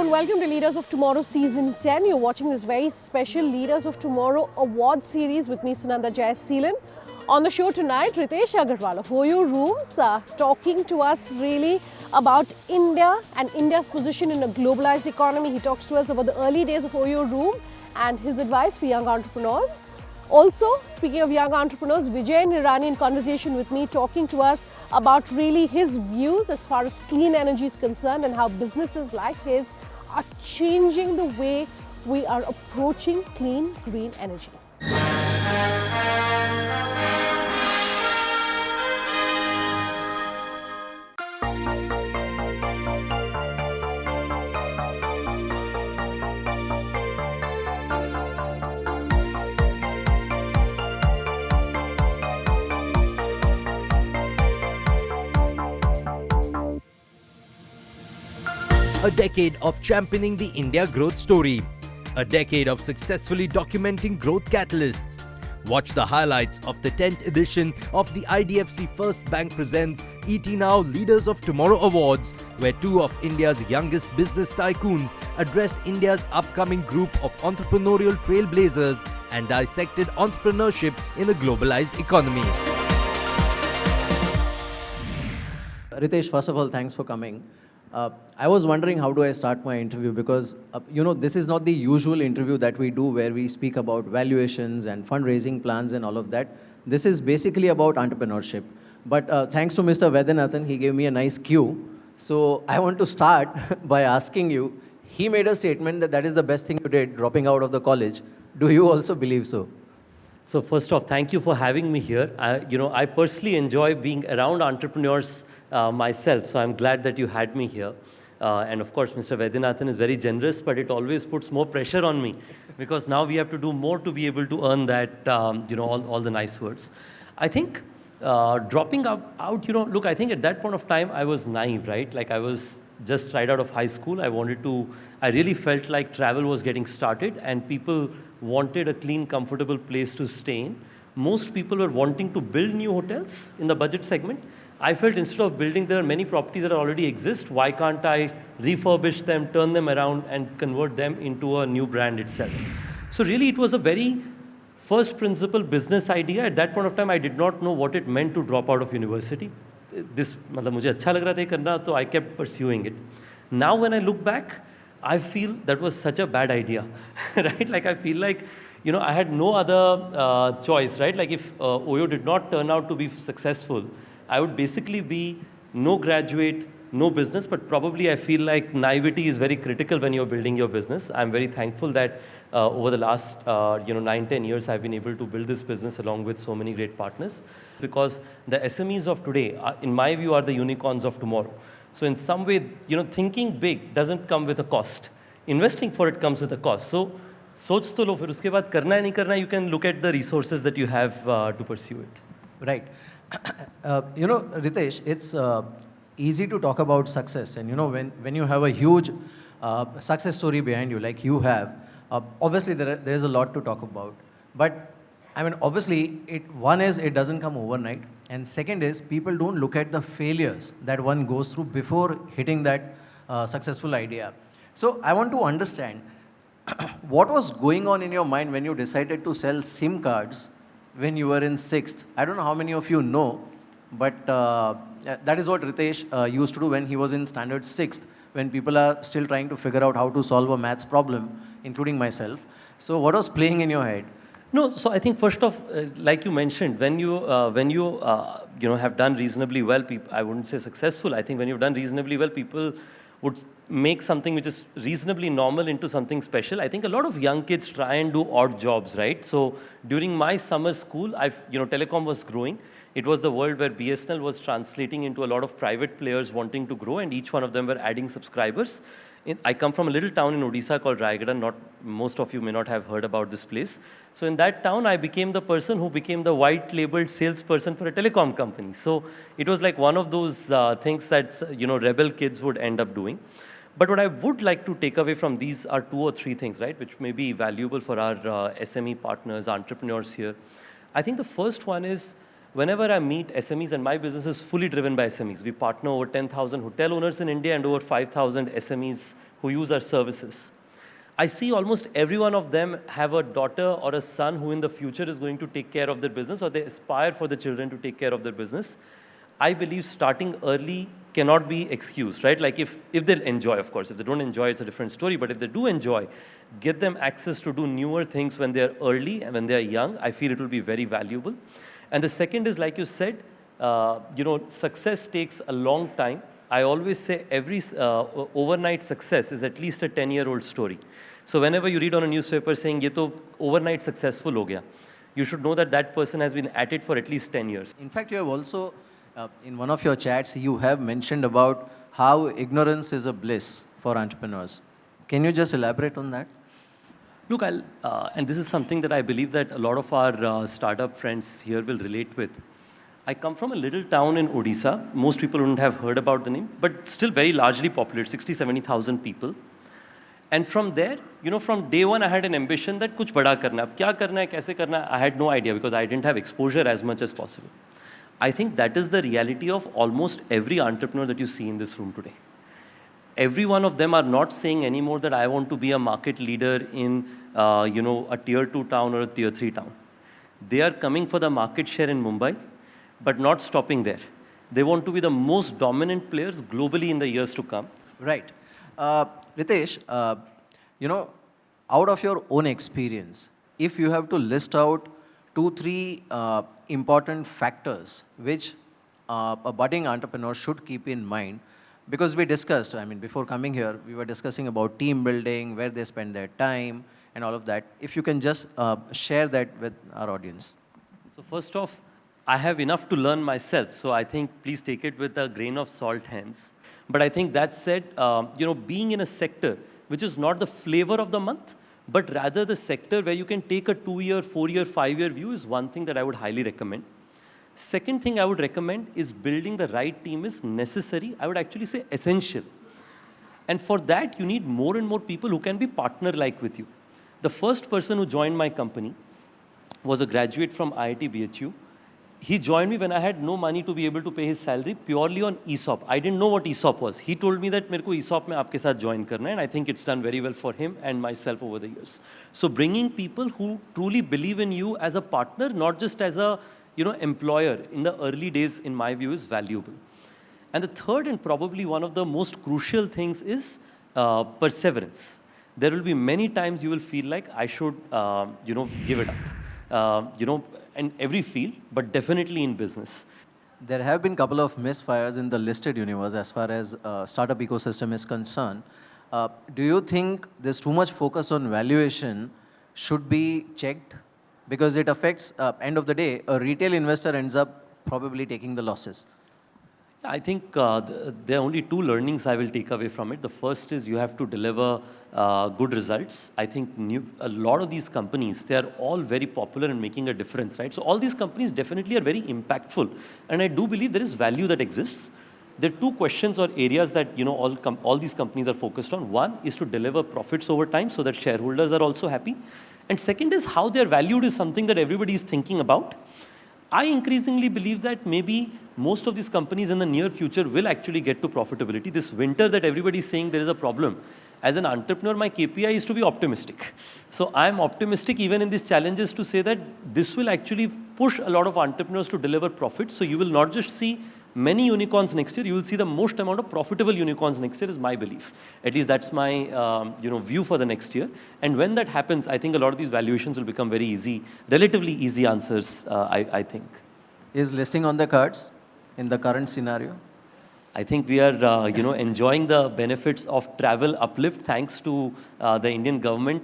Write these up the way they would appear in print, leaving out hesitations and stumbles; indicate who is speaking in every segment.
Speaker 1: Hello and welcome to Leaders of Tomorrow Season 10. You're watching this very special Leaders of Tomorrow award series with me, Sunanda Jayaseelan. On the show tonight, Ritesh Agarwal of OYO Rooms talking to us really about India and India's position in a globalized economy. He talks to us about the early days of OYO Room and his advice for young entrepreneurs. Also, speaking of young entrepreneurs, Vijay Nirani in conversation with me talking to us about really his views as far as clean energy is concerned and how businesses like his are changing the way we are approaching clean, green energy.
Speaker 2: A decade of championing the India growth story. A decade of successfully documenting growth catalysts. Watch the highlights of the 10th edition of the IDFC First Bank Presents ET Now Leaders of Tomorrow Awards, where two of India's youngest business tycoons addressed India's upcoming group of entrepreneurial trailblazers and dissected entrepreneurship in a globalized economy.
Speaker 3: Ritesh, first of all, thanks for coming. I was wondering how do I start my interview because, this is not the usual interview that we do where we speak about valuations and fundraising plans and all of that. This is basically about entrepreneurship. But thanks to Mr. Vaidyanathan, he gave me a nice cue. So I want to start by asking you, he made a statement that that is the best thing you did, dropping out of the college. Do you also believe so?
Speaker 4: So first off, thank you for having me here. I personally enjoy being around entrepreneurs myself, so I'm glad that you had me here. And of course, Mr. Vaidyanathan is very generous, but it always puts more pressure on me because now we have to do more to be able to earn that, all the nice words. I think dropping out, look, I think at that point of time, I was naive, right? Like I was just right out of high school. I really felt like travel was getting started and people wanted a clean, comfortable place to stay in. Most people were wanting to build new hotels in the budget segment. I felt instead of building, there are many properties that already exist. Why can't I refurbish them, turn them around and convert them into a new brand itself? So really it was a very first principle business idea. At that point of time, I did not know what it meant to drop out of university. मुझे अच्छा लग रहा था ये करना, so I kept pursuing it. Now when I look back, I feel that was such a bad idea, right? Like I feel like, I had no other choice, right? Like if OYO did not turn out to be successful, I would basically be no graduate, no business, but probably I feel like naivety is very critical when you're building your business. I'm very thankful that over the last 9-10 years, I've been able to build this business along with so many great partners because the SMEs of today, in my view, are the unicorns of tomorrow. So in some way, thinking big doesn't come with a cost. Investing for it comes with a cost. So सोच तो लो फिर उसके बाद करना है नहीं करना, you can look at the resources that you have to pursue it.
Speaker 3: Right. Ritesh, it's easy to talk about success. And, when you have a huge success story behind you, like you have, obviously there is a lot to talk about. But, obviously, one is it doesn't come overnight. And second is people don't look at the failures that one goes through before hitting that successful idea. So I want to understand what was going on in your mind when you decided to sell SIM cards when you were in 6th. I don't know how many of you know, but that is what Ritesh used to do when he was in standard 6th, when people are still trying to figure out how to solve a maths problem, including myself. So what was playing in your head?
Speaker 4: No, so I think first off, like you mentioned, when you have done reasonably well, I wouldn't say successful. I think when you've done reasonably well, people would make something which is reasonably normal into something special. I think a lot of young kids try and do odd jobs, right? So during my summer school, telecom was growing. It was the world where BSNL was translating into a lot of private players wanting to grow, and each one of them were adding subscribers. I come from a little town in Odisha called Raigada. Most of you may not have heard about this place. So in that town, I became the person who became the white-labeled salesperson for a telecom company. So it was like one of those things that rebel kids would end up doing. But what I would like to take away from these are 2 or 3 things, right, which may be valuable for our SME partners, entrepreneurs here. I think the first one is whenever I meet SMEs, and my business is fully driven by SMEs. We partner over 10,000 hotel owners in India and over 5,000 SMEs who use our services. I see almost every one of them have a daughter or a son who in the future is going to take care of their business, or they aspire for the children to take care of their business. I believe starting early cannot be excused, right? Like if they enjoy, of course. If they don't enjoy, it's a different story. But if they do enjoy, get them access to do newer things when they're early and when they're young. I feel it will be very valuable. And the second is, like you said, success takes a long time. I always say every overnight success is at least a 10-year-old story. So whenever you read on a newspaper saying, ye to overnight successful ho gaya, you should know that that person has been at it for at least 10 years.
Speaker 3: In fact, you have also, in one of your chats, you have mentioned about how ignorance is a bliss for entrepreneurs. Can you just elaborate on that?
Speaker 4: Look, and this is something that I believe that a lot of our startup friends here will relate with. I come from a little town in Odisha. Most people wouldn't have heard about the name, but still very largely populated, 60, 70,000 people. And from there, from day one, I had an ambition that kuch bada karna. Ab kya karna hai, kaise karna hai, I had no idea because I didn't have exposure as much as possible. I think that is the reality of almost every entrepreneur that you see in this room today. Every one of them are not saying anymore that I want to be a market leader in, a tier 2 town or a tier 3 town. They are coming for the market share in Mumbai, but not stopping there. They want to be the most dominant players globally in the years to come.
Speaker 3: Right. Ritesh, out of your own experience, if you have to list out 2-3 important factors which a budding entrepreneur should keep in mind, because we discussed, before coming here, we were discussing about team building, where they spend their time, and all of that. If you can just share that with our audience.
Speaker 4: So first off, I have enough to learn myself, so I think please take it with a grain of salt hence. But I think that said, being in a sector which is not the flavor of the month, but rather the sector where you can take a 2-year, 4-year, 5-year view is one thing that I would highly recommend. Second thing I would recommend is building the right team is necessary. I would actually say essential. And for that, you need more and more people who can be partner-like with you. The first person who joined my company was a graduate from IIT BHU. He joined me when I had no money to be able to pay his salary purely on ESOP. I didn't know what ESOP was. He told me that मेरे को ESOP में आपके साथ join करना है, and I think it's done very well for him and myself over the years. So bringing people who truly believe in you as a partner, not just as a employer in the early days, in my view, is valuable. And the third and probably one of the most crucial things is perseverance. There will be many times you will feel like I should, give it up. In every field, but definitely in business.
Speaker 3: There have been a couple of misfires in the listed universe as far as startup ecosystem is concerned. Do you think there's too much focus on valuation should be checked? Because it affects, end of the day, a retail investor ends up probably taking the losses.
Speaker 4: I think there are only 2 learnings I will take away from it. The first is you have to deliver good results. I think a lot of these companies, they are all very popular and making a difference, right? So all these companies definitely are very impactful. And I do believe there is value that exists. There are 2 questions or areas that all these companies are focused on. One is to deliver profits over time so that shareholders are also happy. And second is how they're valued is something that everybody is thinking about. I increasingly believe that maybe most of these companies in the near future will actually get to profitability. This winter that everybody is saying there is a problem. As an entrepreneur, my KPI is to be optimistic. So I'm optimistic even in these challenges to say that this will actually push a lot of entrepreneurs to deliver profits. So you will not just see many unicorns next year, you will see the most amount of profitable unicorns next year is my belief. At least that's my view for the next year. And when that happens, I think a lot of these valuations will become very easy, relatively easy answers, I think.
Speaker 3: Is listing on the cards in the current scenario?
Speaker 4: I think we are, enjoying the benefits of travel uplift thanks to the Indian government.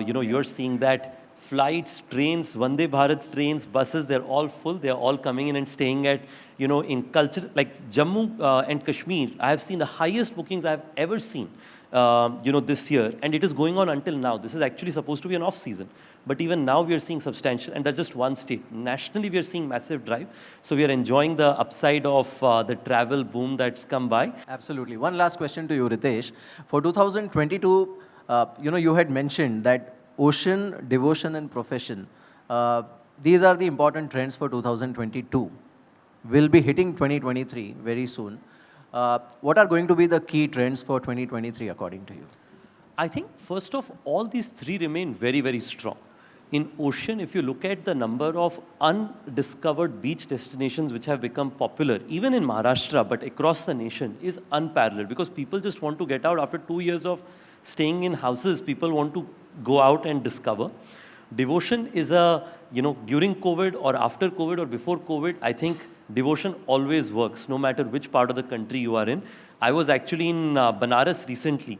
Speaker 4: You're seeing that flights, trains, Vande Bharat trains, buses, they're all full. They're all coming in and staying at, in culture, like Jammu and Kashmir. I have seen the highest bookings I've ever seen, this year. And it is going on until now. This is actually supposed to be an off season. But even now we are seeing substantial, and that's just one state. Nationally, we are seeing massive drive. So we are enjoying the upside of the travel boom that's come by.
Speaker 3: Absolutely. One last question to you, Ritesh. For 2022, you had mentioned that ocean, devotion, and profession. These are the important trends for 2022. We'll be hitting 2023 very soon. What are going to be the key trends for 2023 according to you?
Speaker 4: I think, first of all, these three remain very, very strong. In ocean, if you look at the number of undiscovered beach destinations which have become popular, even in Maharashtra, but across the nation, is unparalleled because people just want to get out after 2 years of staying in houses. People want to go out and discover. Devotion is during COVID or after COVID or before COVID, I think devotion always works, no matter which part of the country you are in. I was actually in Banaras recently.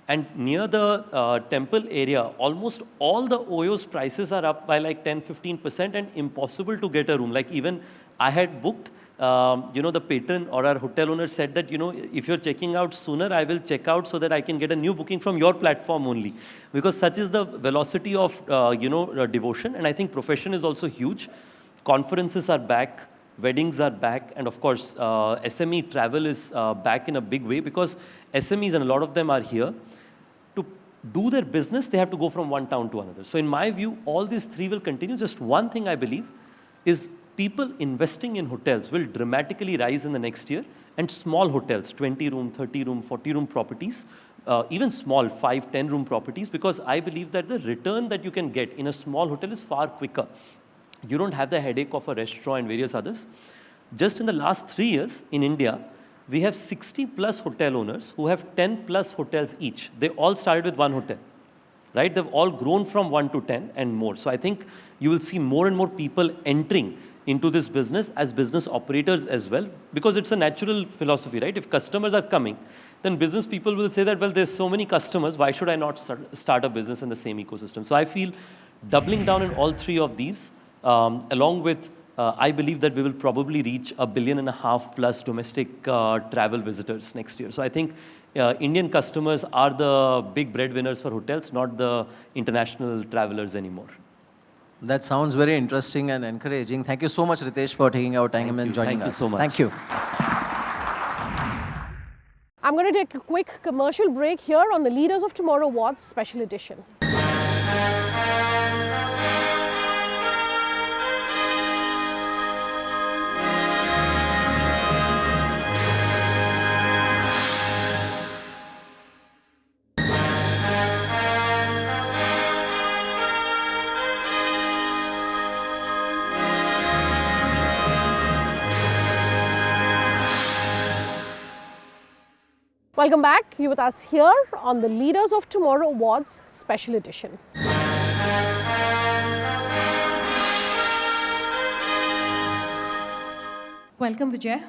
Speaker 4: And near the temple area, almost all the OYO's prices are up by like 10-15% and impossible to get a room. Like even I had booked, the patron or our hotel owner said that, if you're checking out sooner, I will check out so that I can get a new booking from your platform only. Because such is the velocity of, devotion. And I think profession is also huge. Conferences are back. Weddings are back, and of course, SME travel is back in a big way because SMEs, and a lot of them are here, to do their business, they have to go from one town to another. So in my view, all these three will continue. Just one thing I believe is people investing in hotels will dramatically rise in the next year, and small hotels, 20-room, 30-room, 40-room properties, even small 5, 10-room properties, because I believe that the return that you can get in a small hotel is far quicker. You don't have the headache of a restaurant and various others. Just in the last 3 years in India, we have 60 plus hotel owners who have 10 plus hotels each. They all started with one hotel, right? They've all grown from 1 to 10 and more. So I think you will see more and more people entering into this business as business operators as well, because it's a natural philosophy, right? If customers are coming, then business people will say that, well, there's so many customers, why should I not start a business in the same ecosystem? So I feel doubling down in all three of these, along with, I believe that we will probably reach 1.5 billion plus domestic travel visitors next year. So I think Indian customers are the big breadwinners for hotels, not the international travelers anymore.
Speaker 3: That sounds very interesting and encouraging. Thank you so much, Ritesh, for taking our time and joining us.
Speaker 4: Thank you so much.
Speaker 3: Thank you.
Speaker 1: I'm going to take a quick commercial break here on the Leaders of Tomorrow Awards Special Edition. Welcome back. You're with us here on the Leaders of Tomorrow Awards Special Edition. Welcome, Vijay.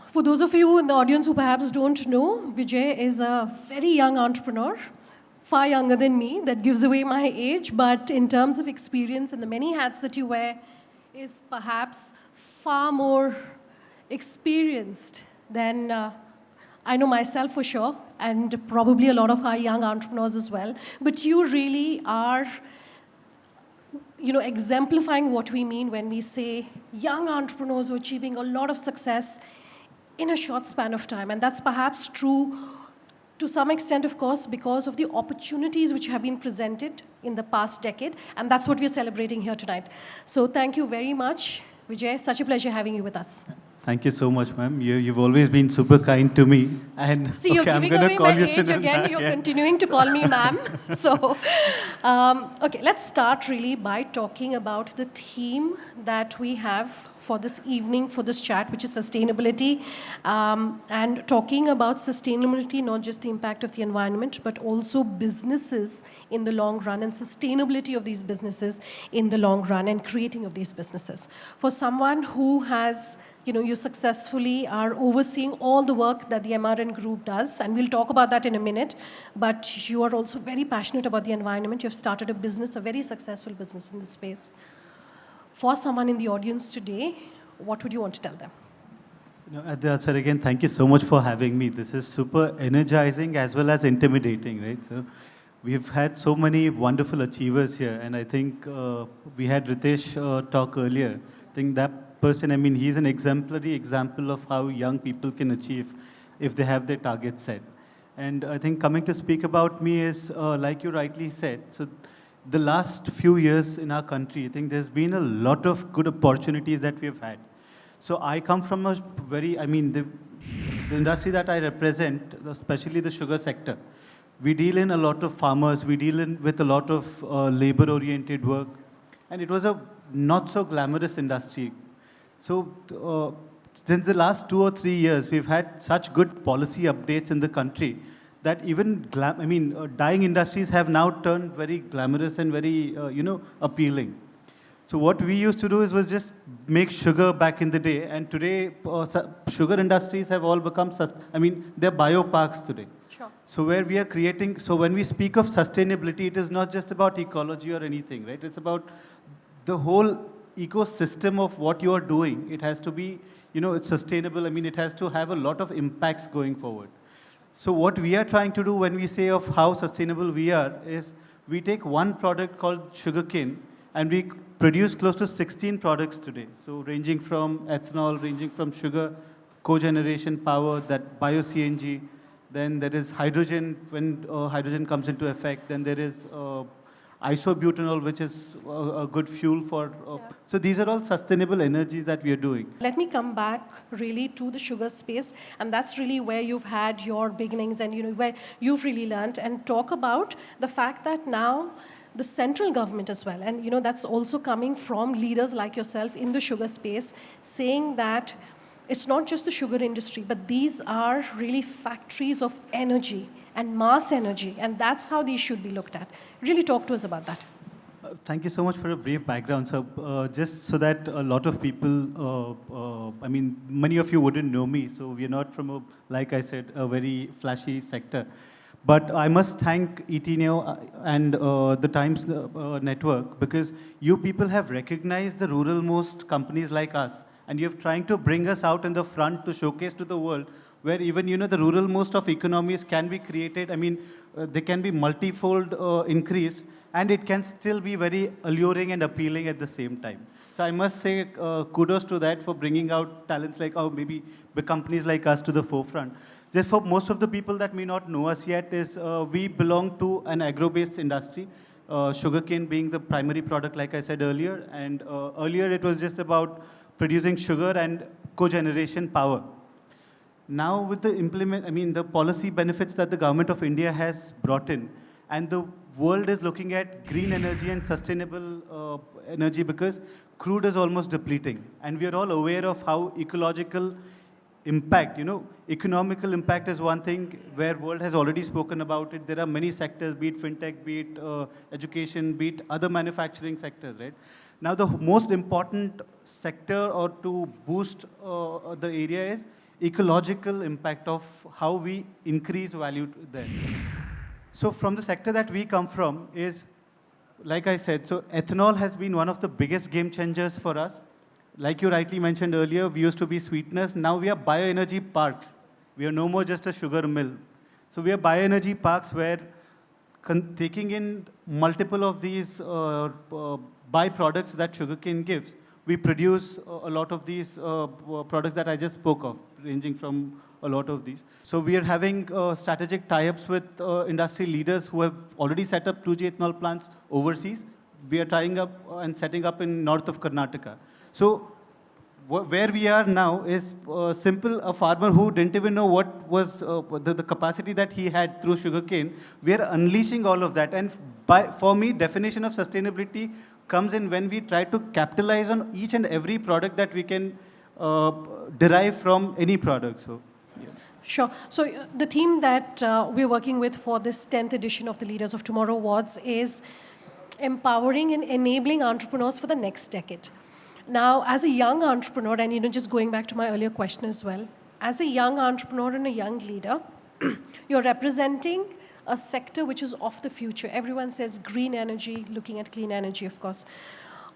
Speaker 1: For those of you in the audience who perhaps don't know, Vijay is a very young entrepreneur, far younger than me. That gives away my age, but in terms of experience and the many hats that you wear, is perhaps far more experienced than I know myself for sure, and probably a lot of our young entrepreneurs as well. But you really are, exemplifying what we mean when we say young entrepreneurs who are achieving a lot of success in a short span of time. And that's perhaps true to some extent, of course, because of the opportunities which have been presented in the past decade. And that's what we're celebrating here tonight. So thank you very much, Vijay. Such a pleasure having you with us.
Speaker 5: Thank you so much, ma'am. You've always been super kind to me. And
Speaker 1: see, you're giving away my age again. You're continuing to call me ma'am. So, okay, let's start really by talking about the theme that we have for this evening, for this chat, which is sustainability. And talking about sustainability, not just the impact of the environment, but also businesses in the long run and sustainability of these businesses in the long run and creating of these businesses. For someone who has you successfully are overseeing all the work that the MRN group does, and we'll talk about that in a minute, but you are also very passionate about the environment. You've started a business, a very successful business in this space. For someone in the audience today, what would you want to tell them?
Speaker 5: At the outset, again, thank you so much for having me. This is super energizing as well as intimidating, right? So we've had so many wonderful achievers here, and I think we had Ritesh talk earlier. I think that person, he's an exemplary example of how young people can achieve if they have their target set. And I think coming to speak about me is, like you rightly said, so the last few years in our country, I think there's been a lot of good opportunities that we've had. So I come from a very, the industry that I represent, especially the sugar sector. We deal in a lot of farmers. We deal with a lot of labor-oriented work. And it was a not so glamorous industry. So since the last 2 or 3 years, we've had such good policy updates in the country that even, dyeing industries have now turned very glamorous and very, appealing. So what we used to do was just make sugar back in the day, and today sugar industries have all become, they're bioparks today.
Speaker 1: Sure.
Speaker 5: So where we are creating, so when we speak of sustainability, it is not just about ecology or anything, right? It's about the whole ecosystem of what you are doing. It has to be, it's sustainable. It has to have a lot of impacts going forward. So what we are trying to do when we say of how sustainable we are is we take one product called sugarcane and we produce close to 16 products today. So ranging from ethanol, ranging from sugar, cogeneration power, that bio-CNG, then there is hydrogen when hydrogen comes into effect, then there is isobutanol, which is a good fuel for, so these are all sustainable energies that we are doing.
Speaker 1: Let me come back really to the sugar space, and that's really where you've had your beginnings and where you've really learned, and talk about the fact that now the central government as well, and that's also coming from leaders like yourself in the sugar space, saying that it's not just the sugar industry, but these are really factories of energy and mass energy, and that's how these should be looked at. Really talk to us about that.
Speaker 5: Thank you so much for a brief background. So just so that a lot of people, many of you wouldn't know me, so we're not from, like I said, a very flashy sector. But I must thank ET Neo and the Times Network, because you people have recognized the rural-most companies like us, and you're trying to bring us out in the front to showcase to the world where even, the rural-most of economies can be created. They can be multifold increased, and it can still be very alluring and appealing at the same time. So I must say kudos to that for bringing out talents like, maybe the companies like us to the forefront. Just for most of the people that may not know us yet, is we belong to an agro-based industry, sugarcane being the primary product, like I said earlier. And earlier it was just about producing sugar and cogeneration power. Now with the the policy benefits that the government of India has brought in, and the world is looking at green energy and sustainable energy, because crude is almost depleting. And we are all aware of how ecological impact, economical impact is one thing where world has already spoken about it. There are many sectors, be it fintech, be it education, be it other manufacturing sectors, right? Now the most important sector or to boost the area is ecological impact of how we increase value there. So from the sector that we come from is, like I said, so ethanol has been one of the biggest game changers for us. Like you rightly mentioned earlier, we used to be sweeteners. Now we are bioenergy parks. We are no more just a sugar mill. So we are bioenergy parks where taking in multiple of these byproducts that sugarcane gives, we produce a lot of these products that I just spoke of, ranging from a lot of these. So we are having strategic tie-ups with industry leaders who have already set up 2G ethanol plants overseas. We are tying up and setting up in north of Karnataka. So where we are now is simple, a farmer who didn't even know what was the capacity that he had through sugarcane. We are unleashing all of that. And for me, definition of sustainability comes in when we try to capitalize on each and every product that we can derive from any product. So, yeah.
Speaker 1: Sure. So the team that we're working with for this 10th edition of the Leaders of Tomorrow Awards is empowering and enabling entrepreneurs for the next decade. Now, as a young entrepreneur, and just going back to my earlier question as well, as a young entrepreneur and a young leader, you're representing a sector which is of the future. Everyone says green energy, looking at clean energy, of course.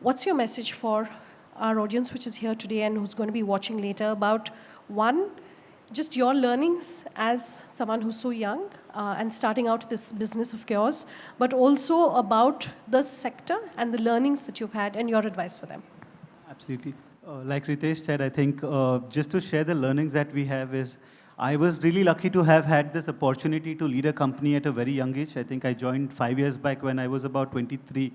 Speaker 1: What's your message for our audience which is here today and who's going to be watching later about, one, just your learnings as someone who's so young and starting out this business of yours, but also about the sector and the learnings that you've had and your advice for them?
Speaker 5: Absolutely. Like Ritesh said, I think just to share the learnings that we have is, I was really lucky to have had this opportunity to lead a company at a very young age. I think I joined 5 years back when I was about 23.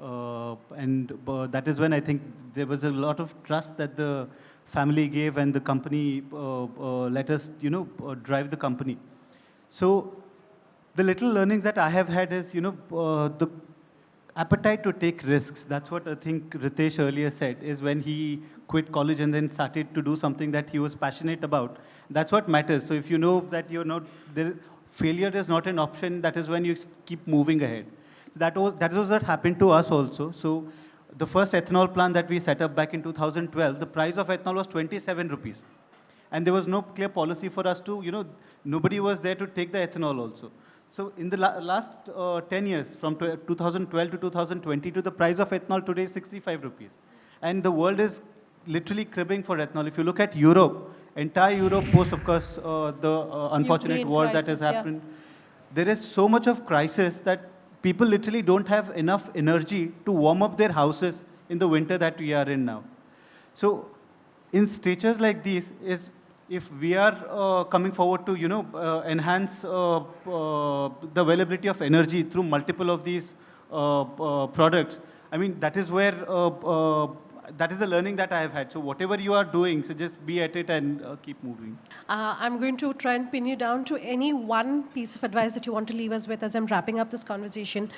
Speaker 5: And that is when I think there was a lot of trust that the family gave and the company let us, drive the company. So the little learnings that I have had is, the appetite to take risks. That's what I think Ritesh earlier said, is when he quit college and then started to do something that he was passionate about. That's what matters. So if you know that you're not, failure is not an option, that is when you keep moving ahead. So that was what happened to us also. So the first ethanol plant that we set up back in 2012, the price of ethanol was 27 rupees. And there was no clear policy for us to, nobody was there to take the ethanol also. So in the last 10 years, from 2012 to 2022, the price of ethanol today is 65 rupees. And the world is literally cribbing for ethanol. If you look at Europe, entire Europe post, of course, the unfortunate
Speaker 1: Ukraine
Speaker 5: war
Speaker 1: crisis,
Speaker 5: that has happened, there is so much of crisis that people literally don't have enough energy to warm up their houses in the winter that we are in now. So in stages like these, if we are coming forward to enhance the availability of energy through multiple of these products, I mean, that is where that is the learning that I have had. So whatever you are doing, so just be at it and keep moving.
Speaker 1: I'm going to try and pin you down to any one piece of advice that you want to leave us with as I'm wrapping up this conversation.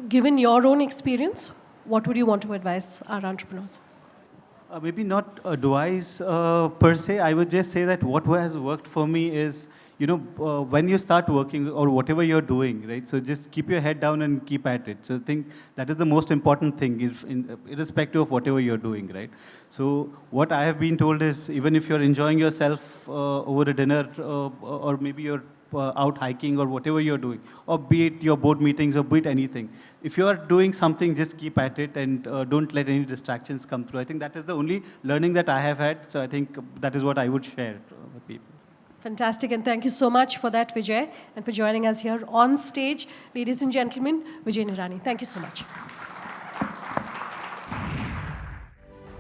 Speaker 1: Given your own experience, what would you want to advise our entrepreneurs?
Speaker 5: Maybe not advice per se. I would just say that what has worked for me is, when you start working or whatever you're doing, right? So just keep your head down and keep at it. So I think that is the most important thing, irrespective of whatever you're doing, right? So what I have been told is, even if you're enjoying yourself over a dinner or maybe you're out hiking or whatever you're doing, or be it your board meetings or be it anything, if you are doing something, just keep at it and don't let any distractions come through. I think that is the only learning that I have had. So I think that is what I would share with people.
Speaker 1: Fantastic, and thank you so much for that, Vijay, and for joining us here on stage. Ladies and gentlemen, Vijay Nirani. Thank you so much.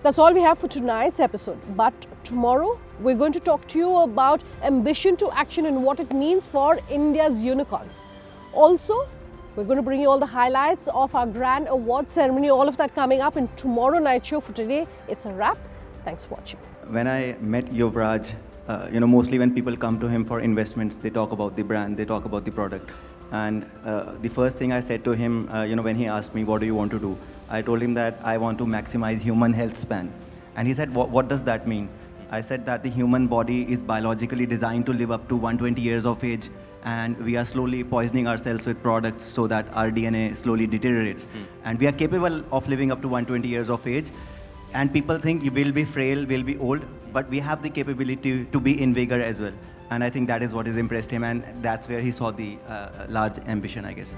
Speaker 1: That's all we have for tonight's episode. But tomorrow, we're going to talk to you about ambition to action and what it means for India's unicorns. Also, we're going to bring you all the highlights of our grand award ceremony, all of that coming up in tomorrow night show. For today, it's a wrap. Thanks for watching.
Speaker 6: When I met Yuvraj, mostly when people come to him for investments, they talk about the brand, they talk about the product. And the first thing I said to him, when he asked me, what do you want to do? I told him that I want to maximize human health span. And he said, what does that mean? I said that the human body is biologically designed to live up to 120 years of age, and we are slowly poisoning ourselves with products so that our DNA slowly deteriorates. And we are capable of living up to 120 years of age. And people think you will be frail, will be old, but we have the capability to be in vigor as well. And I think that is what has impressed him, and that's where he saw the large ambition, I guess.